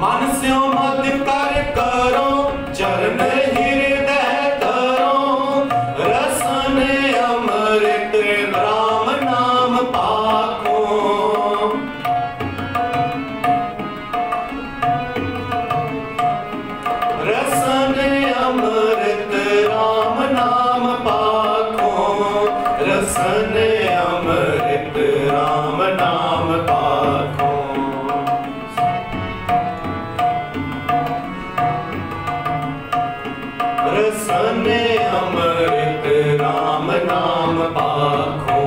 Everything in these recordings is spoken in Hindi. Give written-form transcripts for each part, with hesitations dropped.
मन स्यों मत कर करो चरण हृदय धरो रसन अमृत राम नाम पाखो रसन अमृत राम नाम पाखो रसन अमृत राम नाम पाखो रसन अमृत राम नाम पाखो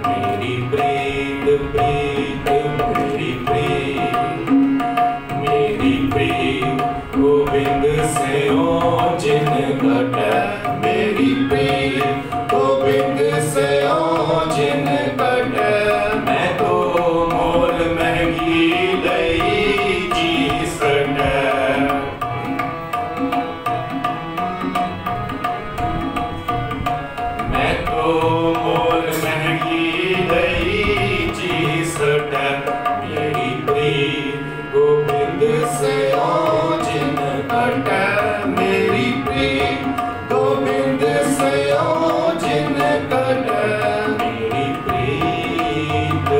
मेरी प्रीत प्रीत मेरी प्रीत मेरी प्रीत गोविंद से ओ जिन घट मेरी प्रीत गोविंद से ओ जिन घट मैं तो मोल महंगी लई जी सट मैं तो मोल महंगी लई जी सट मेरी प्रीत गोविंद से ओ जिन घट मेरी प्रीत गोविंद से ओ जिन घट मेरी प्रीत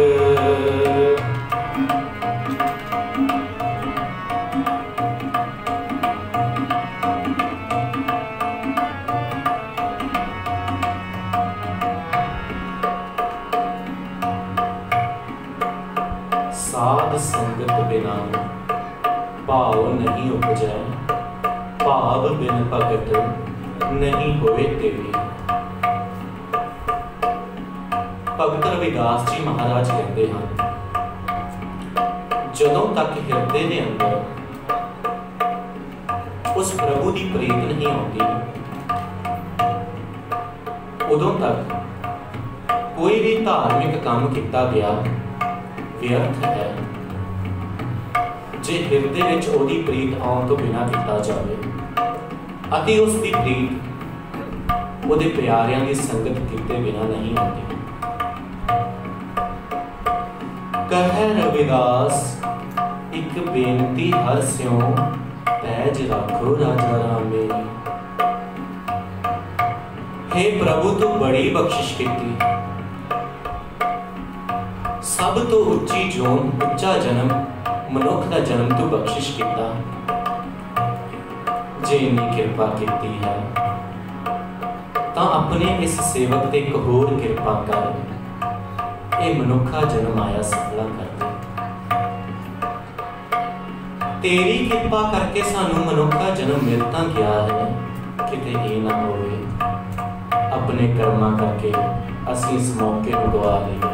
साध संगत बिना भाव नहीं उपजै भाव बिन भगत नहीं होए तेरे भगत रविदास जी महाराज कहते हैं जदों तक हिरदे दे अंदर उस प्रभु की प्रीत नहीं आती उदों तक कोई भी धार्मिक काम किया गया व्यर्थ है जे हिरदे विच ओदी प्रीत आउण तो बिना किया जाए अति उसकी प्रीत ओदे प्यारियां दी संगत कीते बिना नहीं आती कह रविदास एक बेनती हर स्यों पैज रखो राजा राम मेरी हे प्रभु तू बड़ी बख्शिश की सब तो उच्ची जोन उच्चा जन्म मनुख का जन्म तू बख्शिश किया जे इन्नी कृपा की है तां अपने इस सेवक ते एक होर कृपा कर ये मनुखा जन्म आया सफला कर दे तेरी कृपा करके सानू मनुखा जन्म मिलता गया है किते ये ना होवे अपने कर्मा करके असी इस मौके को गवा लईए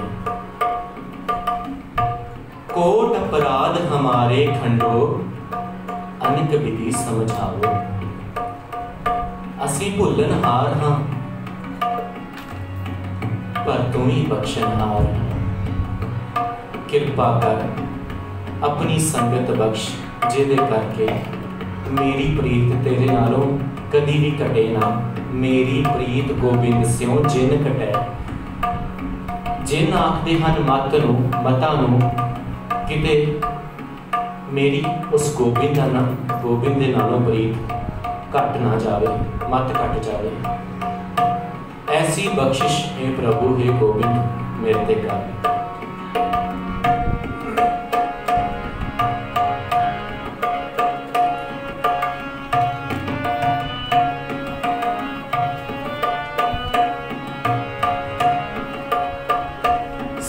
कोट अपराध हमारे खंडो अनिक विधि समझाओ असी भुलन हार हाँ पर तू ही बख्शनहार कृपा कर अपनी संगत बख्श जिदे करके मेरी प्रीत तेरे नालों कदी भी कटे ना मेरी प्रीत गोबिंद स्यों जिन कटे जिन आखदे हन मत नू मता नू किते मेरी उस गोबिंद दे नालों प्रीत घट ना जावे मत घट जावे ऐसी बख्शिश हे प्रभु हे गोबिंद मेरे ते कर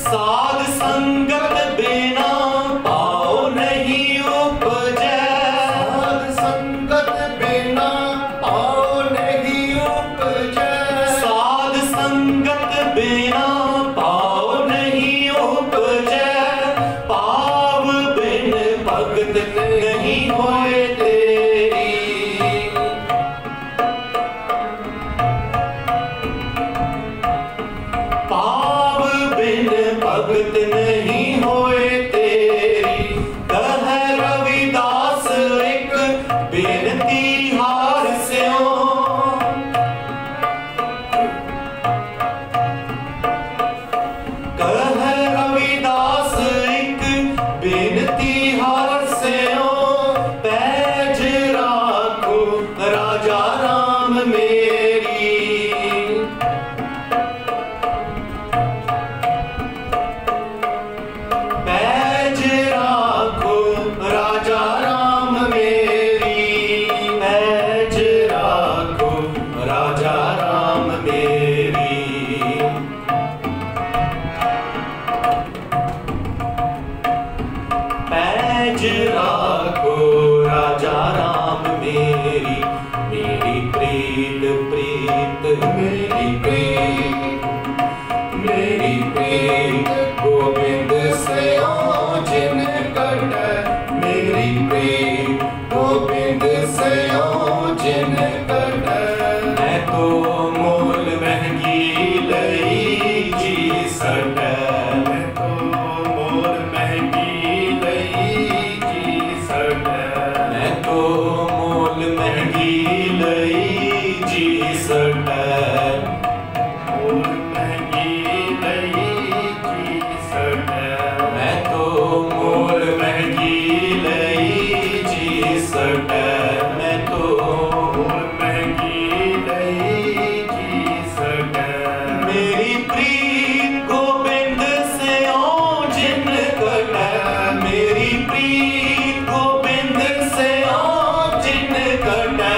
साध संगत बिना पाओ नहीं उपजै साध संगत बिना पाओ नहीं उपजै साध संगत बिना पाओ नहीं उपजै पाव बिन भगत नहीं होए तेरी पाव बिन भगत नहीं होए तेरी कह रविदास एक बेनती हार स्यों कह रविदास एक बेनती हार स्यों मेरी प्रीत गोविंद से जिन कटे, मेरी प्रीत गोविंद से जिन कटे। मैं तो मोल महंगी लई जी सटे, मैं तो मोल महंगी लई जी सटे, मैं तो मोल महंगी लई जी सटे, मोल महंगी लई जी सटे, मैं तो मोल महंगी लई जी सटे, मैं तो मोल महंगी लई जी सटे। मेरी प्रीत गोविंद से जिन कटे, मेरी प्रीत गोविंद से जिन कटे,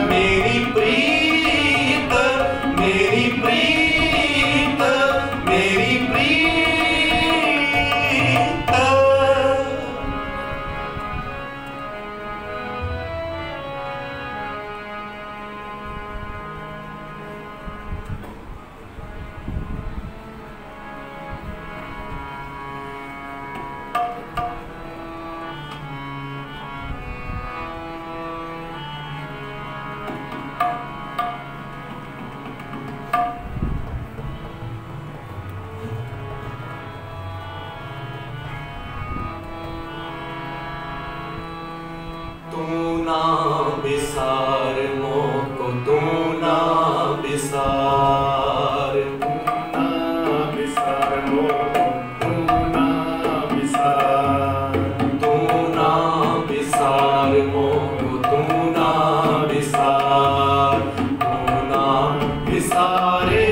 मेरी प्रीत मेरी प्रीत मेरी प्रीत। तू ना बिसार मोको, तू ना बिसार, तू ना बिसार मोको, तू ना बिसार, तू ना बिसार मोको, तू ना बिसार, तू ना बिसारे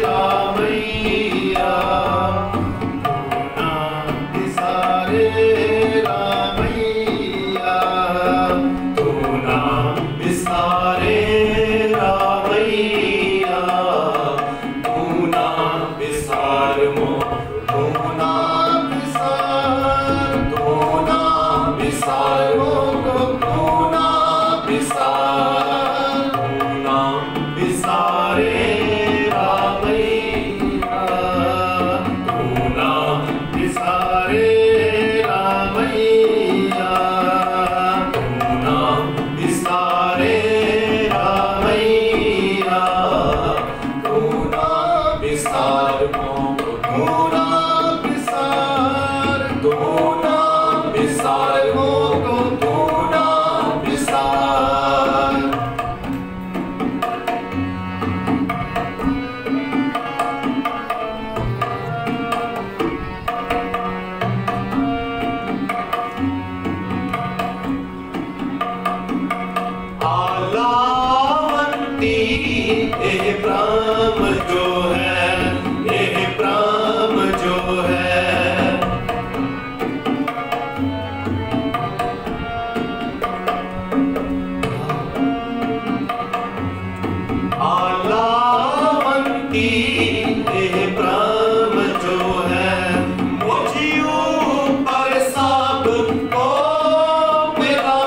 रामैया, तू ना बिसारे रामैया, तू ना बिसारे रामैया, तू ना बिसार मो, तू ना बिसार, तू ना बिसार मोको, तू ना बिसार, तू ना बिसारे रामैया, तू ना बिसारे रामैया, तू ना बिसारे रामैया, तू ना बिसार मोको, तू ना बिसार, तू ना बिसार मोको, तू ना बिसार। आलावंती एह प्राम जो है, एह प्राम जो है, आलावंती एह प्राम जो है, मुझियों पर सब को मिला,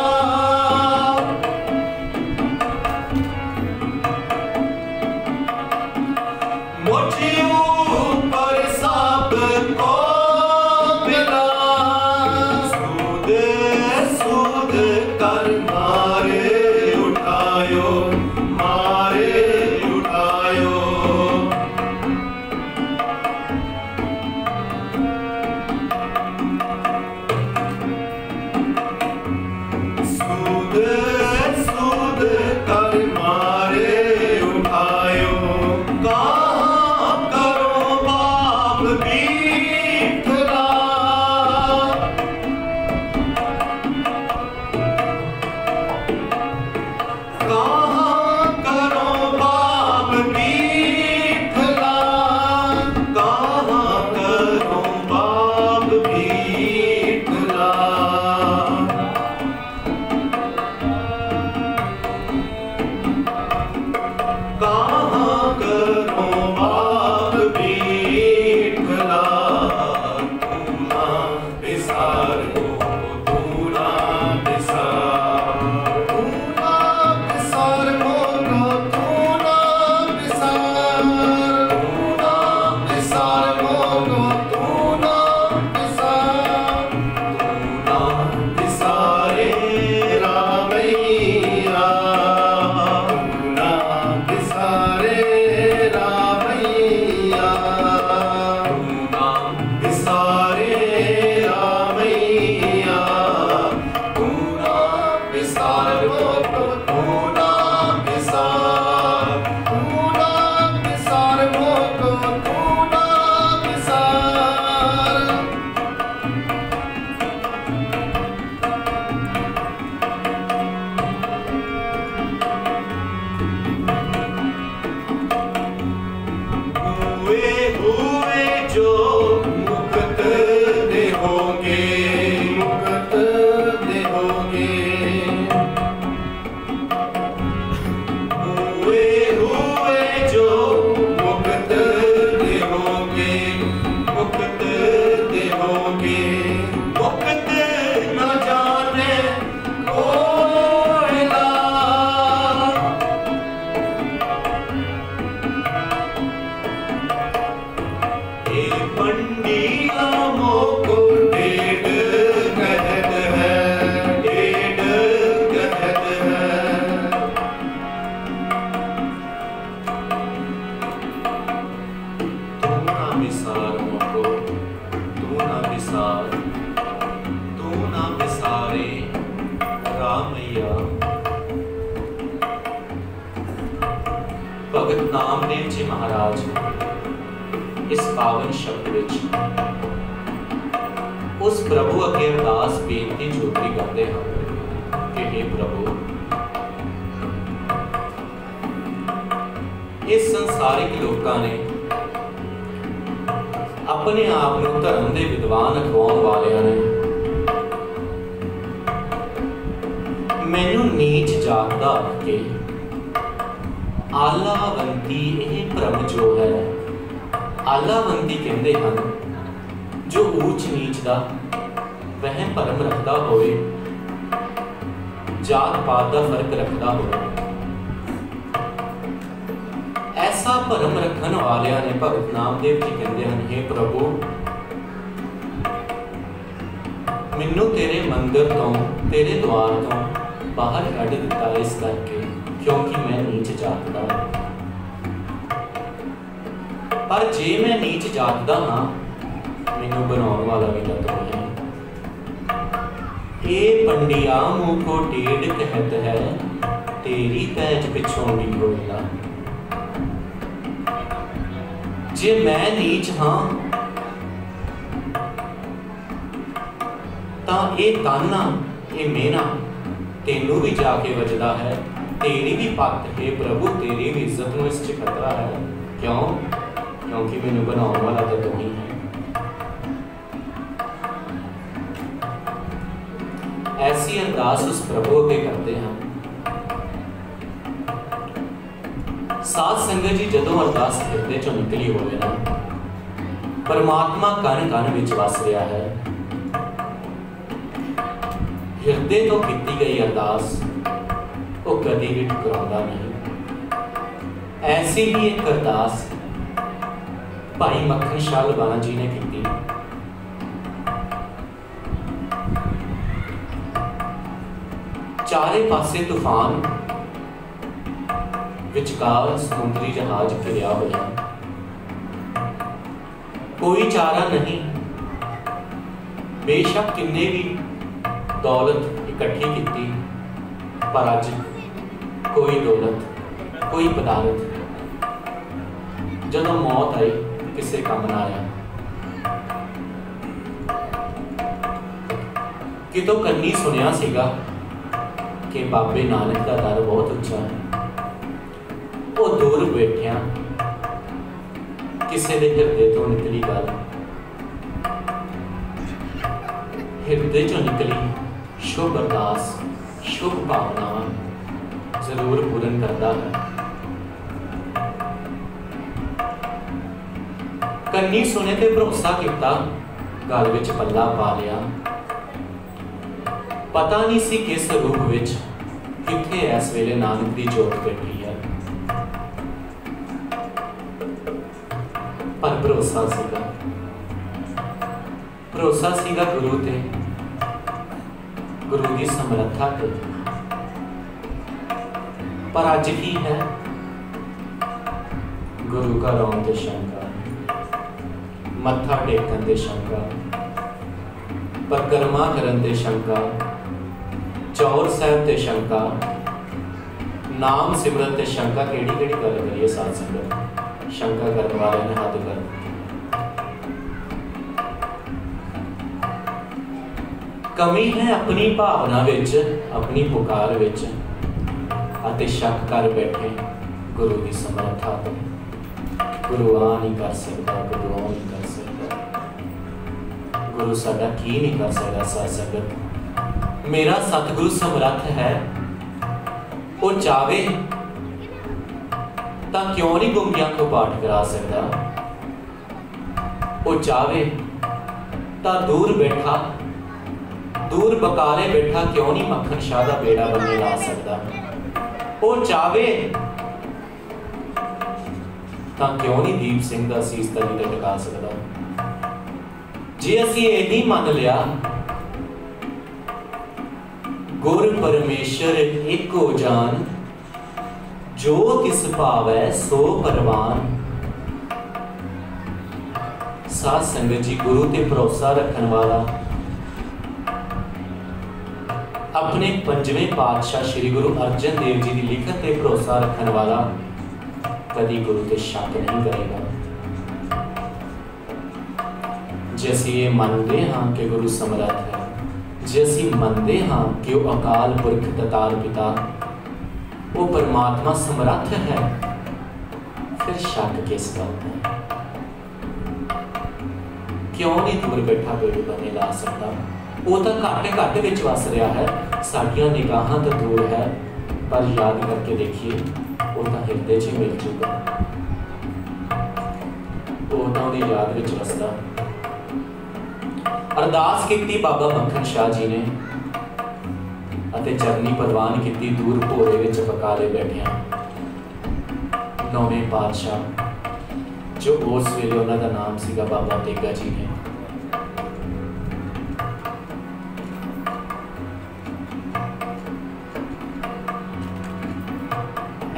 नामदेव जी महाराज इस पावन शब्द विच उस प्रभु अगे अरदास बेनती जोतरी करते हैं कि हे प्रभु, इस संसारिक लोगों ने अपने आप को धर्म के विद्वान अखवाउण वालियां ने मैनू नीच जागदा के आलावंती, यह भ्रम जो है आलावंती कहते हैं जो ऊंच नीच का वह भरम रखता होवे, जात पात का फर्क रखता होवे, ऐसा भरम रखन वालियां ने भगत नामदेव जी कहते हैं हे प्रभु, मैनू तेरे मंदिर तो तेरे द्वार तो बाहर कढ़ दिता इस करके क्योंकि मैं नीच जातदा। पर जे मैं नीच जातदा हाँ, मैनू बनाने वाला भी तो है। ये पंडिया मुँह को टेढ़ कहत है, तेरी पैच पिछों भी होएगा। जे मैं नीच हाँ तां ये ताना ये मेना तेनू भी जाके बजदा है, तेरी भी पत है प्रभु, तेरी भी इज्जत में इस खतरा है। क्यों? क्योंकि मैनू बनाने वाला तो तू ही है। ऐसी अरदास उस प्रभु के करते हैं। साध संगत जी जदों अरदास हृदय चों निकली होवे ना, परमात्मा कण कण विच वस रहा है। हृदय तो की गई अरदास वो कभी भी ठुकरांदा नहीं। ऐसी ही एक अरदास भाई मक्खन शाह लबाना जी ने की। चारे पासे तूफान, विचकार समुद्री जहाज फिरिया होया, कोई चारा नहीं। बेशक किन्ने भी दौलत इकट्ठी की, पर अज कोई दौलत कोई पदार्थ जदों मौत आई किसी काम ना आया। कितों कन्नी सुनिया सीगा कि बाबे नानक का दर बहुत उच्चा है। वो दूर बैठिया किसी के हृदय तो निकली गल, हृदय चो निकली शुभ अरदास, शुभ भावनावां जरूर पूर्ण करता है। कन्नी सुने ते भरोसा किया, गल विच पल्ला पा लिया। पता नहीं सी किस रूप विच किथे इस वेले नानक दी जोत बैठी है, पर भरोसा सीगा गुरु ते, गुरु की समर्था ते। पर अज की है गुरु का रौन ते शंका, मत्था टेकन ते शंका, परिक्रमा करन ते शंका, चौर साहब ते शंका, नाम सिमरन ते शंका। केड़ी केड़ी गल करिए साध संगत, शंका करने वाले ने हद कर। कमी है अपनी भावना विच, अपनी पुकार विच, अते शक कर बैठे गुरु की समर्था तो। गुरु आ नहीं कर सकता, गुरु आ नहीं कर सकता, गुरु साडा की नहीं कर सकता। साध संगत, मेरा सतगुरु समर्थ है, वो चाहे तो क्यों नहीं गुंगियां को पाठ करा सकता। वो चाहे तो दूर बैठा, दूर बकाले बैठा क्यों नहीं मक्खन शाह का बेड़ा बनने ला सकता। वो चाहे तो क्यों नहीं दीप सिंह का सीस तली ते टिका सकता। जे असीं यही मान लिया गुर परमेश्वर एको जान, जो तिस भावै सो परवान। साध संगत जी, गुरु ते भरोसा रखन वाला, अपने पंजवें पातशाह श्री गुरु अर्जन देव जी की लिखत ते भरोसा रखन वाला कभी गुरु ते शक नहीं करेगा। जे असीं ये मनते हाँ कि गुरु समर्थ है, जे असीं मनते हाँ कि वो अकाल पुरख दातार पिता वो परमात्मा समर्थ है, फिर शक किस गल का? क्यों नहीं दूर बैठा कोई बने ला सकता? वो तो घट घट विच वस रहा है, साडियां निगाहां तो दूर है, पर याद करके देखिए वो तो हिरदे च मिल चुका, वो तो उहदी याद विच वसदा। अरदास की बाबा मक्खन शाह जी ने अते चरनी परवान की दूर भोरे विच बकाले बैठिया नौवें पातशाह जो उस वेले उन्हों का नाम सीगा बाबा तेगा जी ने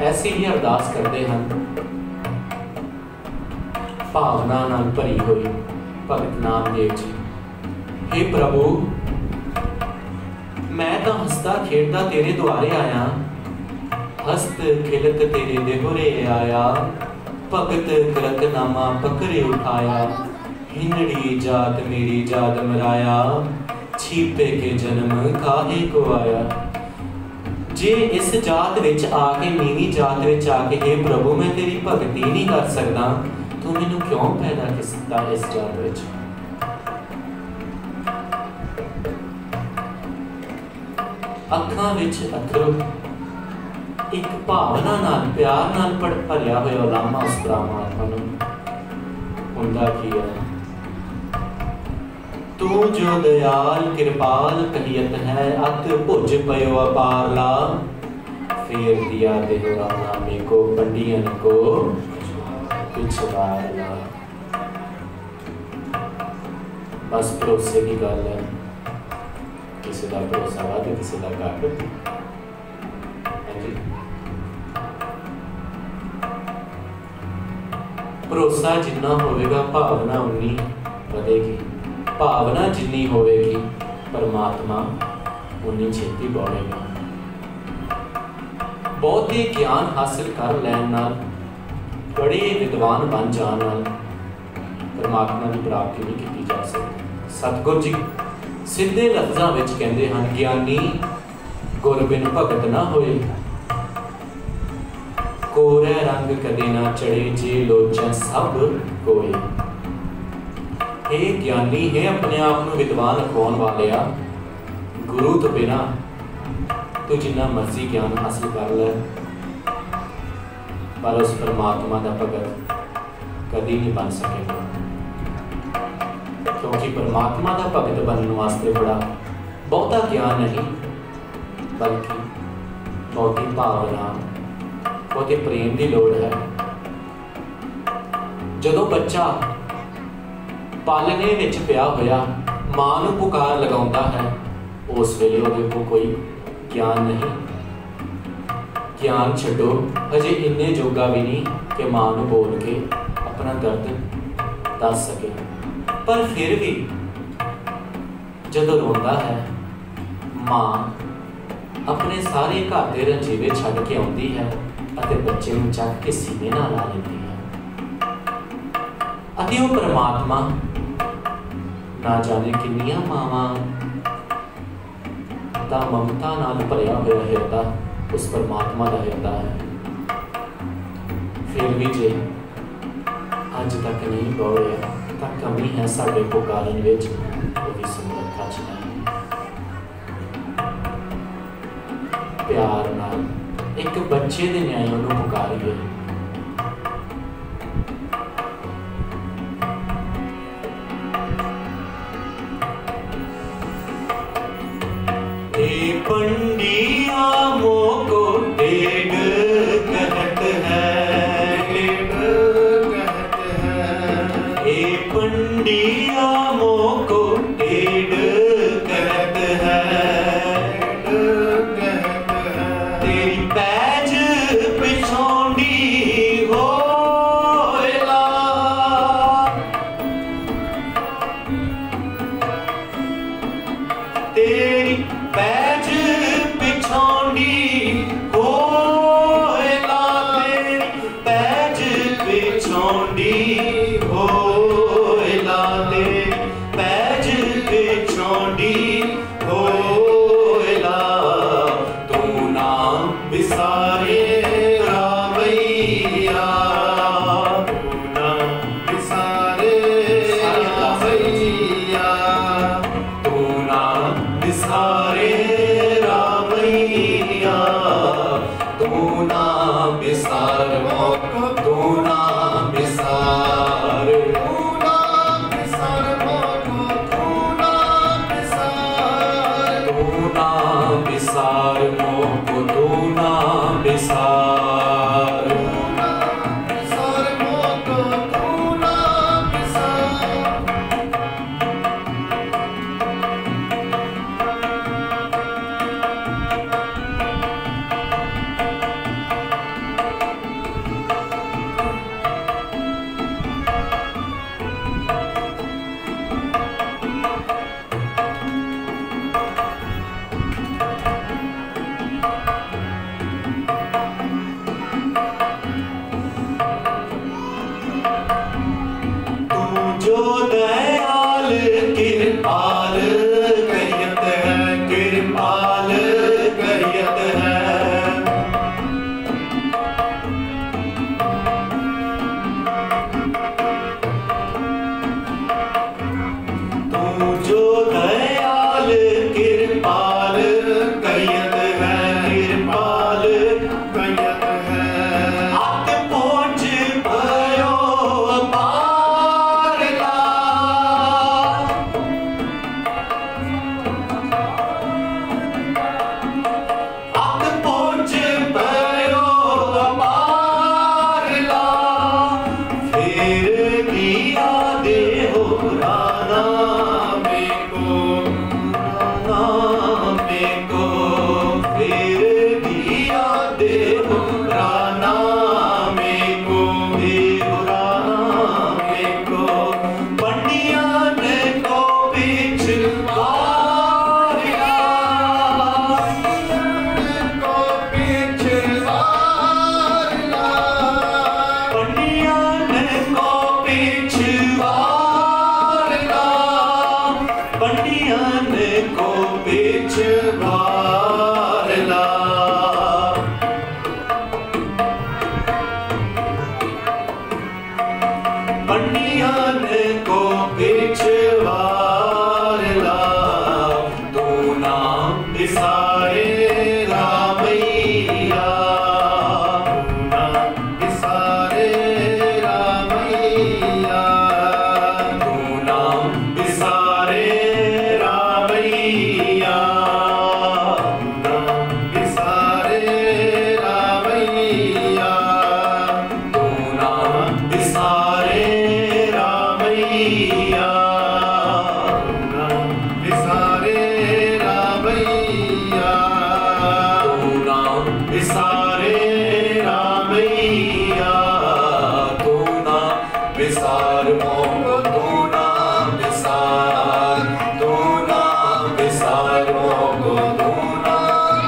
ऐसे ही अरदास करते हैं, भावना नाल भरी हुई। भगत नामदेव जी, हे प्रभु मैं तो हसदा खेड़दा तेरे द्वारे आया, हस्त खिलत तेरे देहुरे आया, भगत करत नामा पकड़े उठाया, हिंदड़ी जात मेरी जात मराया, छीपे के जन्म काहे को आया। जे इस जात विच आके नीवी जात विच आके हे प्रभु मैं तेरी भगती नहीं कर सकता, तू मैनू क्यों पैदा किया इस जात विच? अखां विच अथरू एक भावना नाल प्यार नाल भरिया होया लामा उस परमात्मा नूं हुंदा की है। तू जो दयाल कृपाल कहियत है, अत भुज पयो अपारला, फेर दिया देहरा नामे को पंडियन को पिछवारला। बस भरोसे की गल है, किसी का भरोसा वा ते किसी का घट। भरोसा जिन्ना होवेगा भावना उन्नी वधेगी, भावना जिन्नी होवेगी परमात्मा उन्नी छेती बढ़ेगा। बहुते ज्ञान हासिल कर लैन नाल, बड़े विद्वान बन जान नाल परमात्मा की प्राप्ति नहीं की जा सकती। सतगुर जी सीधे लफ्ज़ां विच कहंदे हन, ज्ञानी गुर बिन भगत ना होए, कोरे रंग कदे ना चढ़े, जे लोचन सब कोई। हे ज्ञानी, है अपने आप को विद्वान अखवाउण वालिया, गुरु तो बिना तू जिन्ना मर्जी ज्ञान हासिल कर ले, पर उस परमात्मा का भगत कभी नहीं बन सकेगा, क्योंकि परमात्मा का भगत बनने वास्ते बड़ा बहुता ज्ञान नहीं, बल्कि बहुती भावना बहुते प्रेम की लोड़ है। जदों बच्चा पालने विच पिया होया मां नूं पुकार लगाउंदा है, उस वेले उहदे कोल कोई ज्ञान नहीं। ज्ञान छड्डो, अजे इन्ने जोगा भी नहीं कि मां नूं बोल के अपना दर्द दस सके, पर फिर भी जदों रोंदा है मां अपने सारे घर के रंजीवे छड्ड के आउंदी है अते बच्चे नूं चक के सीने नाल ला लैंदी है। अते वो परमात्मा ना जाने किन्नियां मावां दा ममता नाल भरिया होया हिरदा उस परमात्मा का हिरदा है। फिर भी जे अज तक नहीं पहुंचा तां कमी है साडे पुकारन विच, ओहदी समर्था च नहीं। प्यार नाल एक बच्चे दे न्याय उहनूं पुकारीए, पंडिया मोको टेढ़ कहत है, ए पंडिया मोको टेढ़ कहत है, तेरी पैज पिछोंडी बिसार मोको तू ना बिसार बिसार मोको तू ना बिसार जो दयाल कृपाल करियत है कृपाल करियत है तू जो दयाल कृपाल करियत है कृपाल करियत है आत पहुंच भयो पारला आत पहुंच भयो पारला फिर दिया दे हो राना मेको फिर दिया दे हो राना मेको पंडिया ने को पिछवारिया को पिछवारला पंडिया ने को पिछवारिया पंडिया ने को पिछवारिया पंडियन को पिछवारला तू नाम बिसारे रामैया बिसारे रामैया तू नाम बिसारे रामैया बिसारे रामैया तू नाम बिसारे रामैया बिसारे रामैया तू नाम बिसारे रामैया तू नाम बिसार मोको तू नाम बिसार मोको तू नाम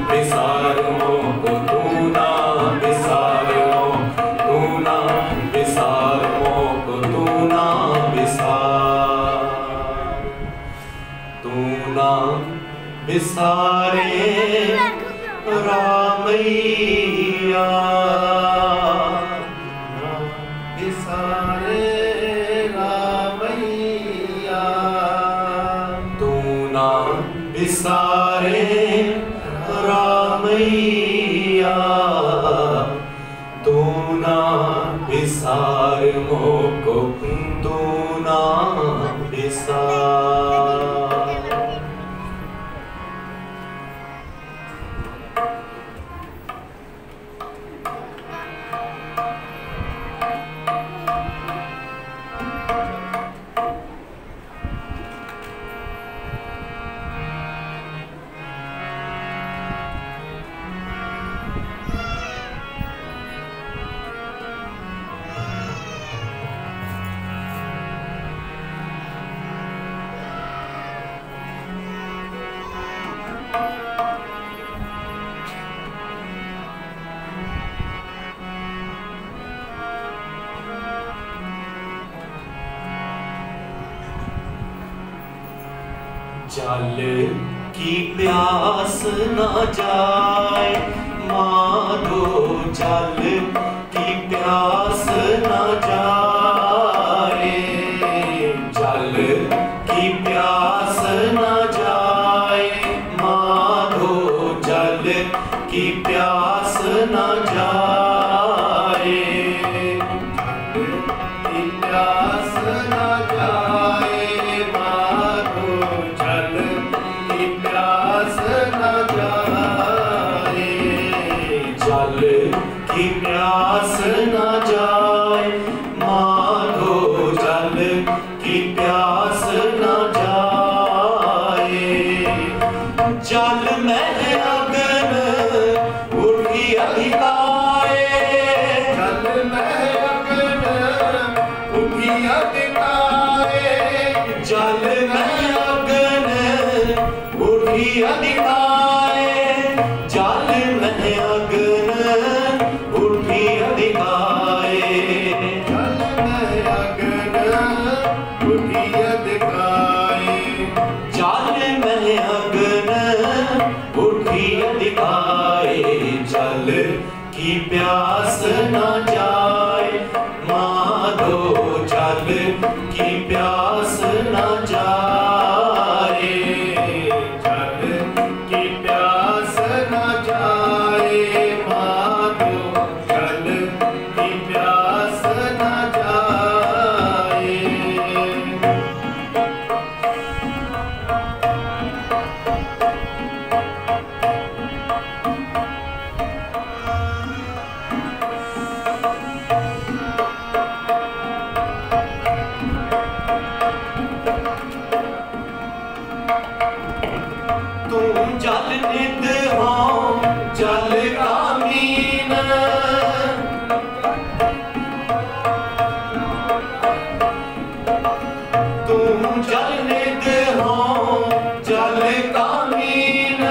बिसार मोको तू नाम बिसार मोको तू नाम बिसारे रामैया बिसारे रामैया तू नाम बिसारे रामैया तू नाम बिसार मोको तू नाम बिसार जल की प्यास न जाए माधो जल की प्यास न जाए जल की प्यास न जाए माधो जल की प्यास न जाए प्यास न जाए माधो जल जल में अगन उठी अधिकाए, जल में अगन उठी अधिकाए, जल में अगन उठी अधिकाए, जल में अगन उठी अधिकाए, जल में अगन उठी अधिकाए, जल में अगन उठी अधिकाए, जल की प्यास न जाए माधो, जल की प्यास न जाए, जल की प्यास न जाए माधो, जल की प्यास न जाए। तुम जल नित हो जल का मीन, तुम जल नित हो जल का मीन,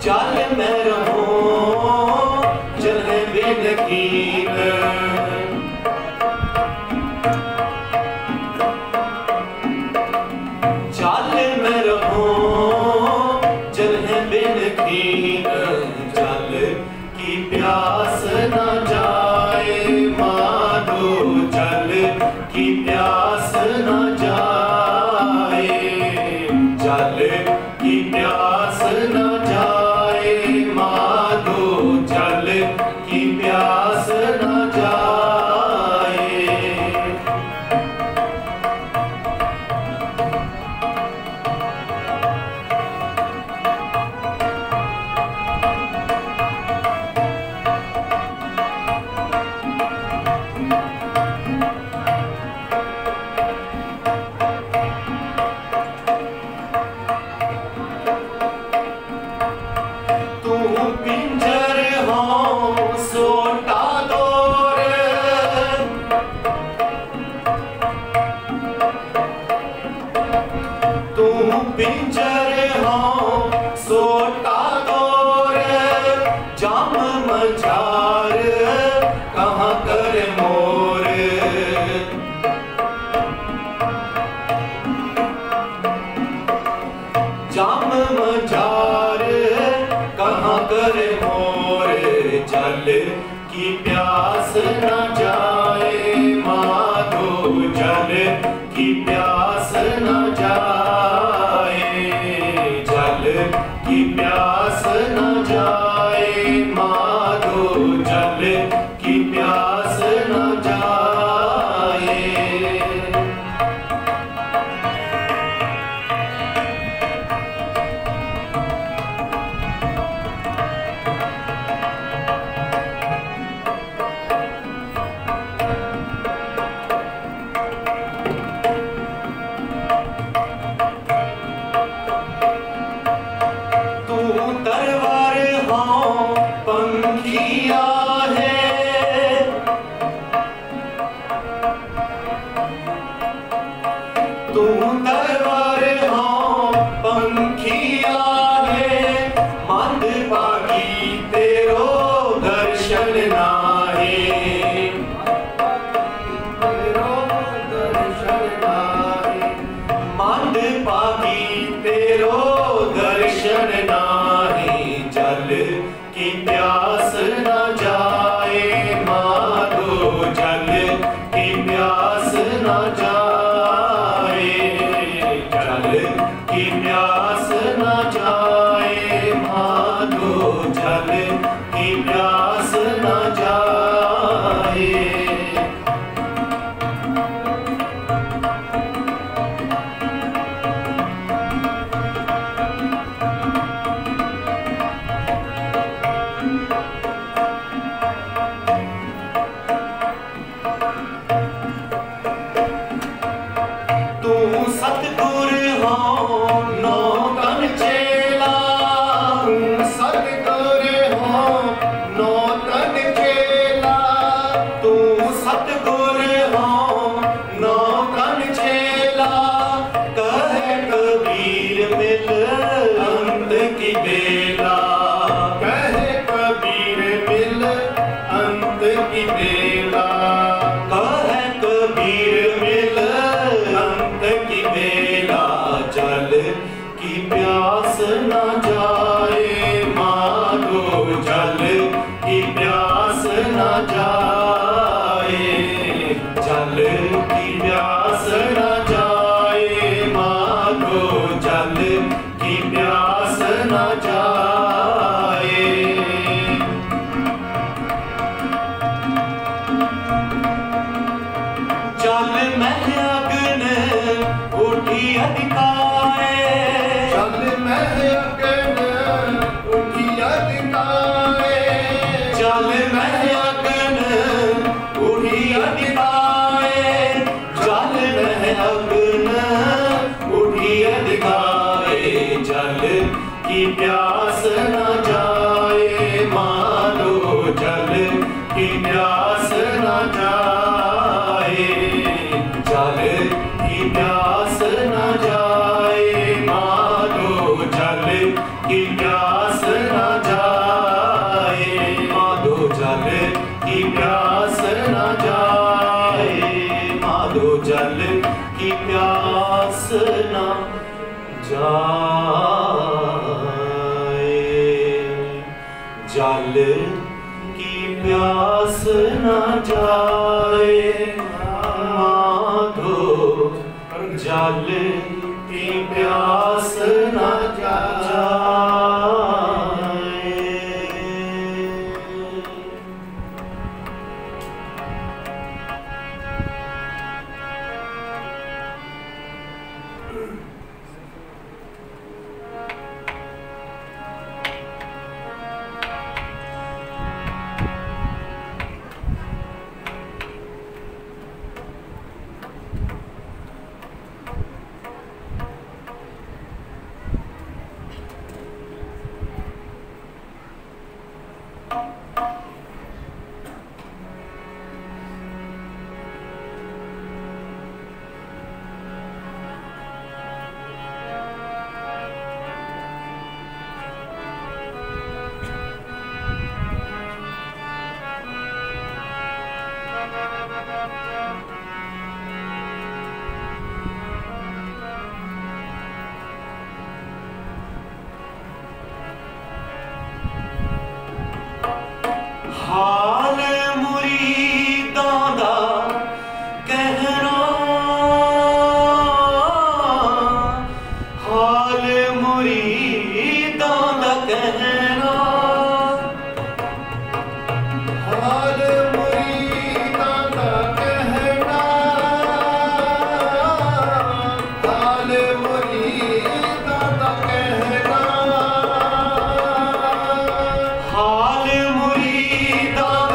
जल में रहो जल बिन कीन, जल में रहो जल है बिन कीन, जल की प्यास न जाए माधो, जल की प्यास न जाए, जल की प्यास न जाए माधो, जल की प्यास न जाए। तुम पिंजर हो सोटा दौर, तुम पिंजर हो सोटा दौर, जाम मझार कहाँ कर मोर, जाम मझार कहाँ कर मोर, जल की प्यास न जाए माधो, जल की प्यास न जाए, जल की प्यास न जाए माधो, जल की प्यास न जाए। तू तरवार हो पंखिया है, तू तरवार हो पंखिया है, मंद पागी तेरो दर्शन नाहे, तेरो दर्शन नाहे, मंद पागी तेरो दर्शन नाहे, जल की प्यास न जाए माधो, जल की प्यास न जाए, जल की प्यास न जाए माधो, जल की प्यास न जाए। अंत की बेला। कहे कबीर मिल अंत की बेला। कहे कबीर मिल अंत की बेला। जल की प्यास न जाए माधो, जल की प्यास न जाए, जल की प्यास न जाए माधो, जल की प्यास न जाए। जल में अग्न उठी अधिकाए, जल में अग्न उठी अधिकाए। जल में अग्न उठी अधिकाए, जल में अग्न उठी अधिकाए। जल की प्यास न जाए मानो, जल की प्यास न जाए, जल की प्यास न जाए मानो, जल की प्यास न जाए माधो, जल की प्यास न जाए माधो, जल की प्यास न जाए। जल की प्यास न जाए माधो, जल की प्यास न जाए। हाल मुरीदां दा कहना, हाल मुरीदां दा कहना, हाल मुरीदां दा कहना, हाल मुरीदां दा कहना। हाल मुरीदां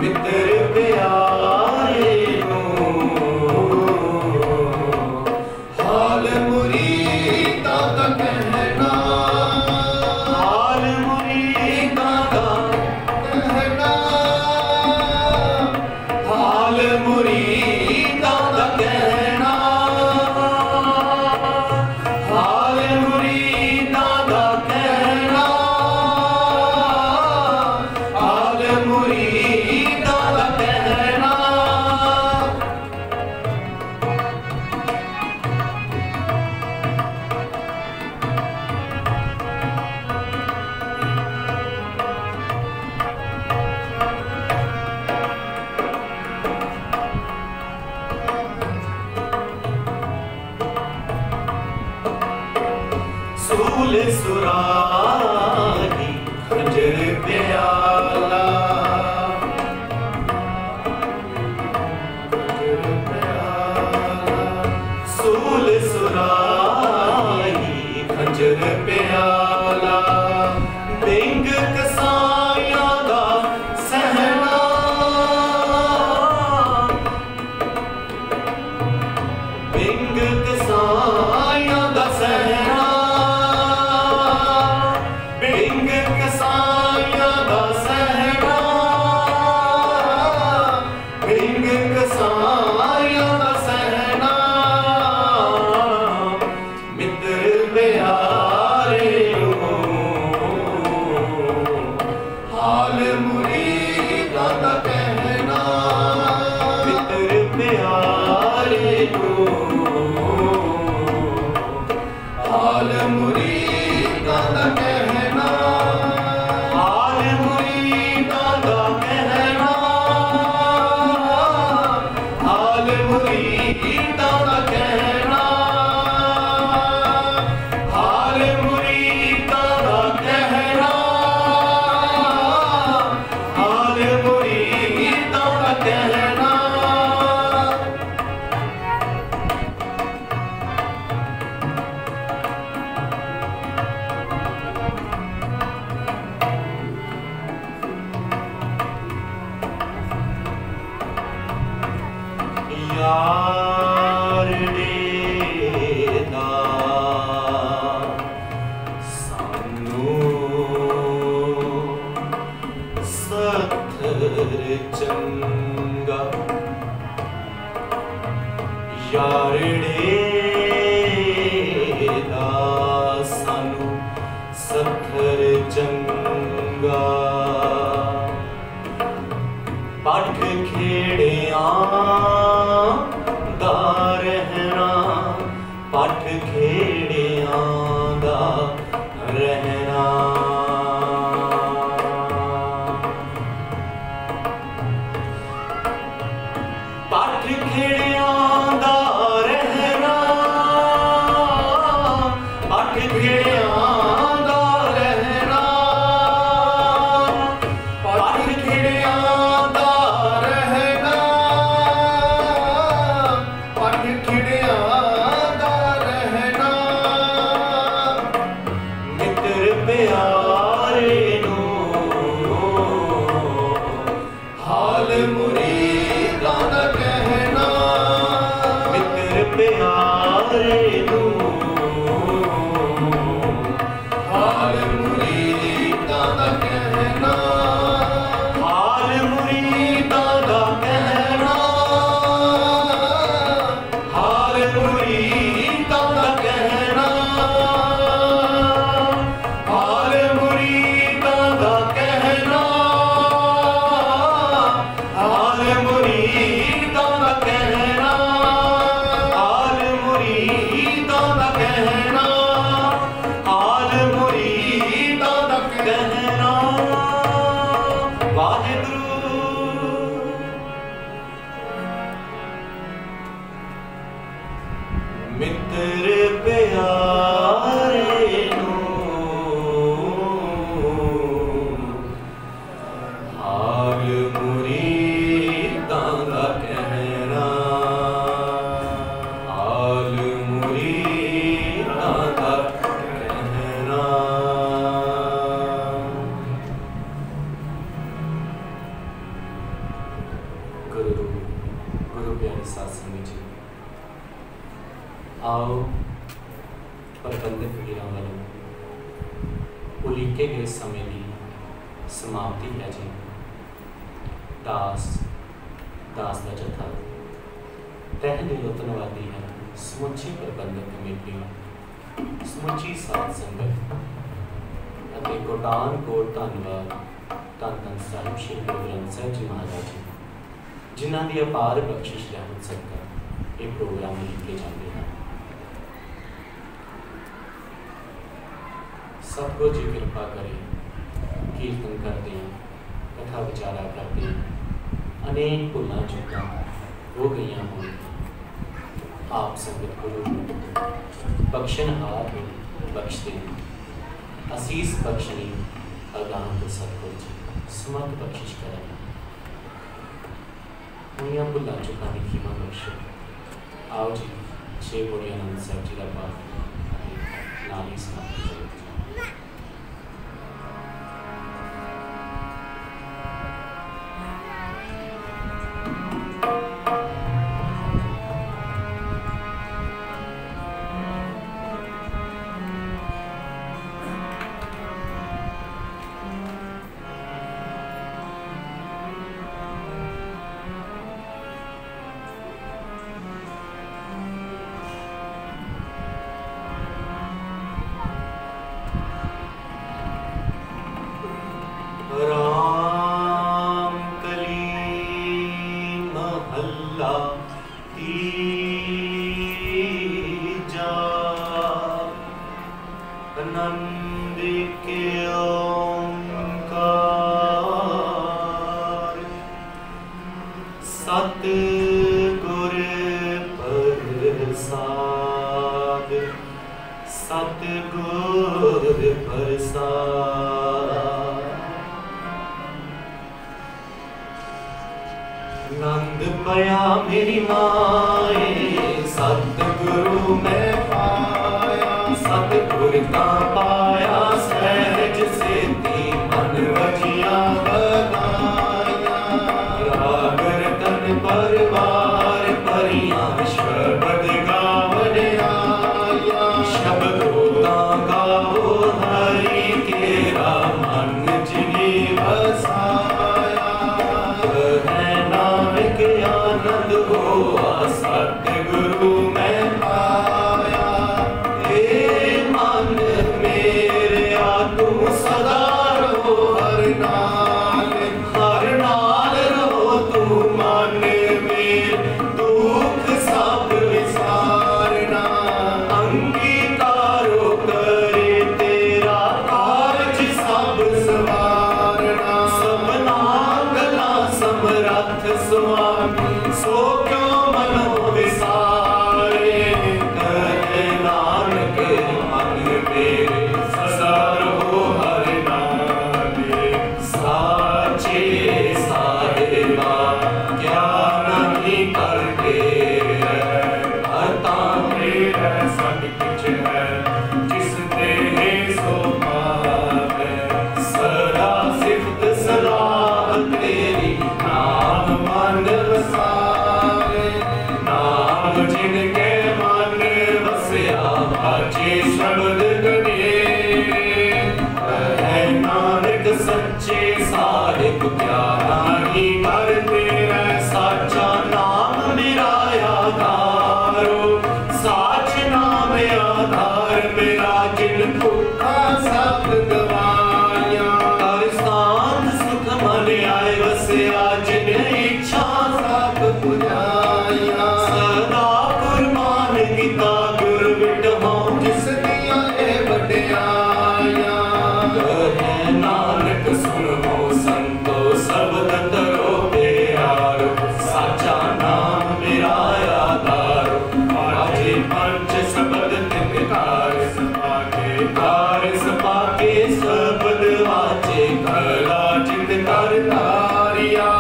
मित्र प्यारे नू हाल मुरीदां दा कहना हाल मुरीदां दा कहना हाल मुरीदां दा कहना हाल मुरीदां दा कहना हाल मुरीदां दा कहना सूल सुराही खंजर प्याला सूल सुराही खंजर प्याला बिंग कसाइयां दा सहना बिंग कसाइयां दा सहना बिंग कसाइयां दा सहना बिंग कसाइयां दा सहना मित्र प्यारे नू हाल मुरीदां दा कहना मित्र प्यारे नू हाल मुरीदां दा कहना हाल मुरीदां दा कहना हाल मुरीदां दा कहना हाल मुरीदां दा कहना हाल मुरीदां दा कहना यार देदा सानू सत्थर चंगा यार देदा सानू सत्थर चंगा पठ खेड़ियां दा रहना पठ खेड़ियां दा रहना पठ खेड़ियां दा रहना पठ खेड़ियां दा रहना पठ खेड़ियां दा रहना पठ खिड़ियां दा रहना मित्र प्यारे नू हाल मुरीदां दा कहना मित्र प्यारे नू हाल मुरीदां दा कहना हाल मुरीदां दा कहना हाल मुरीदां दा कहना हाल मुरीदां दा कहना हाल मुरीदां गुरु रूप गुरु प्यारे साध संगत जी, आओ प्रबंधक वीरां वालों उलीके गए समय की समाप्ति है जी। दास का जत्था तह दिलों धन्नवादी है समुची प्रबंधक कमेटियों, समुची साध संगत ਅਤੇ कोटान कोट धन्नवाद धन धन साहिब श्री गुरु ग्रंथ साहिब जी महाराज जी, जिन्हों की अपार बख्शिश रहमत सदका ये प्रोग्राम लिखे जाते हैं। सतगुरु जी कृपा करे, कीर्तन करते हैं, कथा विचारा करते हैं, अनेक भुलां चूकां हो गई होंगी। आप संगत गुरु बख्शनहार बख्शते असीस बख्शनी अगाह तो सतगुरु जी समर्थ बख्शिश करें। हुई भुलां चूकां की खीमा बख्शो। आओ जी छे बोड़ी आनंद साहब जी का पाठ नाम ही समाप्त करें। नंद पया मेरी माए सतगुरु मैं पाया, सतगुर का पाया सहज सेती मन वजिया बनाया। रागर तन परवार परियां शबद गावन आया, शब्दों का गाओ हरि केरा मन जिने बसाया। आनंद हुआ सतगुरु मैं पाया, हे मन मेरे तू सदा रहो हर नाल रहो तू मन मेरे दुख सब विसारना। अंगीकारो करे तेरा कारज सब सवारना, सबना गला समरथ स्वामी सो क्यों मनो विसारे। कहे नानक मन मेरे सदा रहो हर नाले। साचे साहेबा क्या नहीं करके हता मेरा सब कुछ है, जिस देहे सो पावे। सदा सिफत सलाह तेरी नाम मन वसावे। नाम जिनके मन वसया बाजे शब्द गनेरे। है नानक सच्चे साहिब क्या नहीं करते हैं। साचा नाम मेरा आधारो, साच नाम आधार मेरा। जिन भूखा सब गवाया, कर शांत सुख मन आए वसया। जिन इच्छा सब पुजाया, सदा कुर्बान किता गुर विटहो। जिस दिया ए वड्याया, कहे नानक सुनो संतो शब्द तरो प्यारो। साचा नाम मेरा आधारो, बाजे पंच शब्द तिनकार सपाके। कार सपाके शब्द वाचे, कला जित कर तारिया।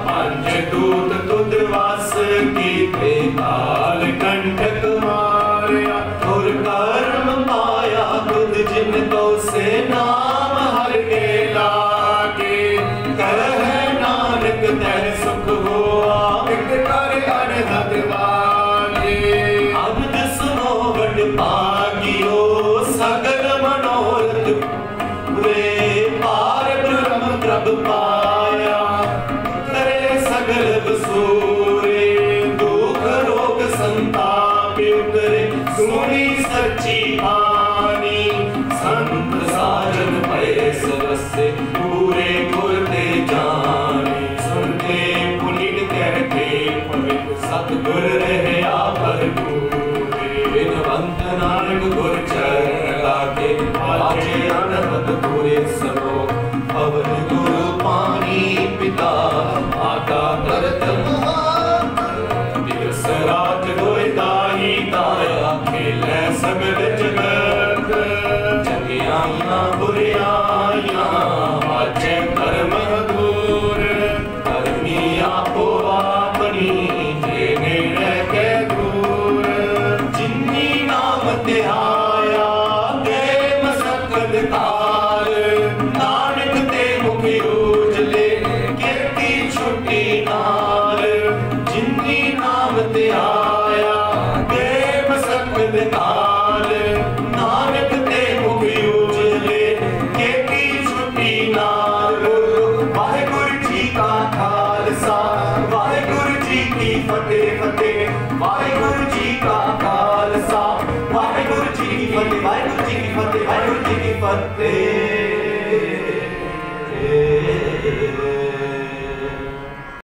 पंच दूत तुद वास कीते, काल कंटक मारिया। और कर्म पाया तुद जिन तो से नाम हर के लागे। कहे नानक तै सुख हुआ कर अनहद वाले अबद सुनो वड भागियो सगल मनोरथ वे पार ब्रह्म प्रभ पाया करे सगल बसूरे दुख रोग संताप उतरे सुनी सच्ची बानी संत साजन भय सरसे पूरे गुर ते जाने सुनते पुनीत कहते पवित्र सतगुर रहया भरपूरे बिनवंत नानक गुर चरण लागे आजे अनहद पूरे सलोक पवन गुरु पानी पिता माता तरत सराज दोय दाई दाया खेलै सगल जगत जगियाइयां बुरियाइयां वाचे कर्म दूर कर्मी आपो आपनी जे नेड़े के दूर जिन्नी नाम ध्याया गए मसकत काल नानक ते मुख उजले कीर्ति छुटी नाल जिन्नी नाम ध्याया गए मसकत काल नानक ते मुख उजले कीर्ति छुटी नाल वाहिगुरु जी का खालसा वाहिगुरु जी की फतेह फतेह वाहिगुरु जी का खालसा वाहिगुरु जी की फतेह वाहिगुरु जी की फतेह वाहिगुरु जी की फतेह